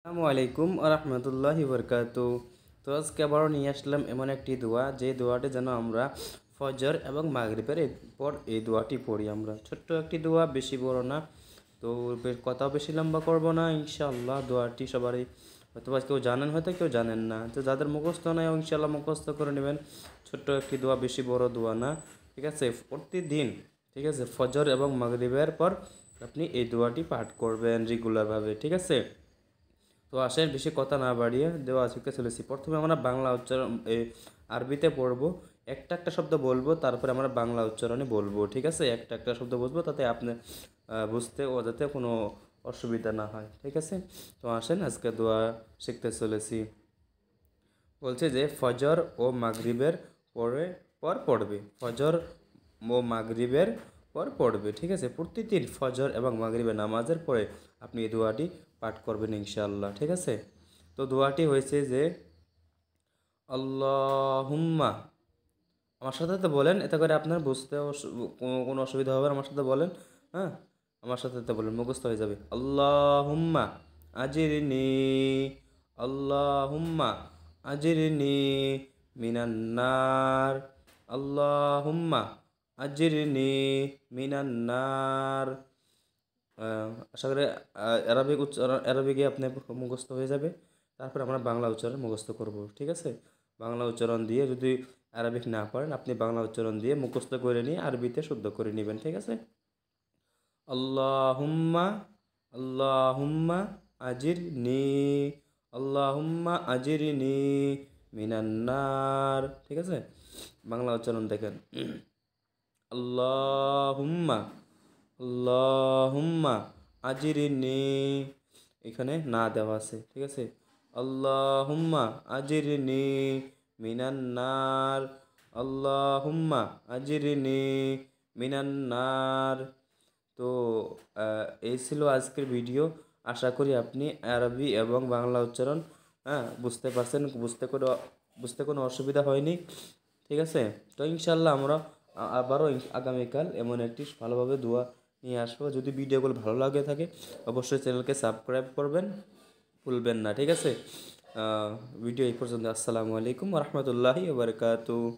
আসসালামু আলাইকুম রহমতুল্লাহি বরকাতু। তো আজকে আবারও নিয়ে আসলাম এমন একটি দোয়া, যে দোয়াটি যেন আমরা ফজর এবং মাগরিবের পর এই দোয়াটি পড়ি। আমরা ছোট্ট একটি দোয়া, বেশি বড় না। তো কথাও বেশি লম্বা করব না ইনশাআল্লাহ। দোয়াটি সবারই হয়তো বা কেউ জানেন, হয়তো কেউ জানেন না। তো যাদের মুখস্থ নাই ইনশাআল্লাহ মুখস্থ করে নেবেন। ছোট্ট একটি দোয়া, বেশি বড় দোয়া না, ঠিক আছে? প্রতিদিন, ঠিক আছে, ফজর এবং মাগরিবের পর আপনি এই দোয়াটি পাঠ করবেন রেগুলারভাবে, ঠিক আছে? তো আসেন বেশি কথা না বাড়িয়ে দেওয়া শিখতে চলেছি। প্রথমে আমরা বাংলা উচ্চারণ আরবিতে পড়বো। একটা একটা শব্দ বলবো, তারপরে আমরা বাংলা উচ্চারণে বলবো, ঠিক আছে? একটা একটা শব্দ বলবো, তাতে আপনি বুঝতে ও যাতে কোনো অসুবিধা না হয়, ঠিক আছে? তো আসেন আজকে দোয়া শিখতে চলেছি। বলছে যে ফজর ও মাগরিবের পর পড়বে। ফজর ও মাগরিবের পর পড়বে, ঠিক আছে? প্রতিদিন ফজর এবং মাগরিবের নামাজের পরে আপনি এই দোয়াটি পাঠ করবেন ইনশাআল্লাহ, ঠিক আছে? তো দোয়াটি হয়েছে যে আল্লাহুম্মা, আমার সাথে তো বলেন, এতে করে আপনার বুঝতে কোনো অসুবিধা হবে না। আমার সাথে বলেন, হ্যাঁ, আমার সাথে তো বলেন, মুখস্থ হয়ে যাবে। আল্লাহুম্মা আজিরনি, আল্লাহুম্মা আজিরনি মিনান্নার, আল্লাহুম্মা আজিরনি মিনান্নার। আশা করি অ্যারাবিক উচ্চারণ, অ্যারাবিকে আপনার মুখস্থ হয়ে যাবে। তারপর আমরা বাংলা উচ্চারণ মুখস্থ করব, ঠিক আছে? বাংলা উচ্চারণ দিয়ে, যদি আরবিক না পারেন আপনি বাংলা উচ্চারণ দিয়ে মুখস্থ করে নিয়ে আরবিতে শুদ্ধ করে নেবেন, ঠিক আছে? আল্লাহুম্মা, আল্লাহুম্মা আজিরনি, আল্লাহুম্মা আজিরনি মিনান্নার, ঠিক আছে? বাংলা উচ্চারণ দেখেন। আল্লাহুম্মা, আল্লাহুম্মা আজিরনি, এখানে না দেওয়া আছে, ঠিক আছে? আল্লাহুম্মা আজিরনি মিনান্নার, আল্লাহুম্মা আজিরনি মিনান্নার। তো এই ছিল আজকের ভিডিও। আশা করি আপনি আরবি এবং বাংলা উচ্চারণ, হ্যাঁ, বুঝতে পারছেন। বুঝতে কোনো অসুবিধা হয়নি, ঠিক আছে? তো ইনশাল্লাহ আমরা আবারও আগামীকাল এমন একটি ভালোভাবে দোয়া নিয়ে আসবো। যদি ভিডিওগুলো ভালো লাগে থাকে অবশ্যই চ্যানেলকে সাবস্ক্রাইব করবেন, ভুলবেন না, ঠিক আছে? ভিডিও এই পর্যন্ত। আসসালামু আলাইকুম রহমতুল্লাহি ওয়া বারাকাতুহু।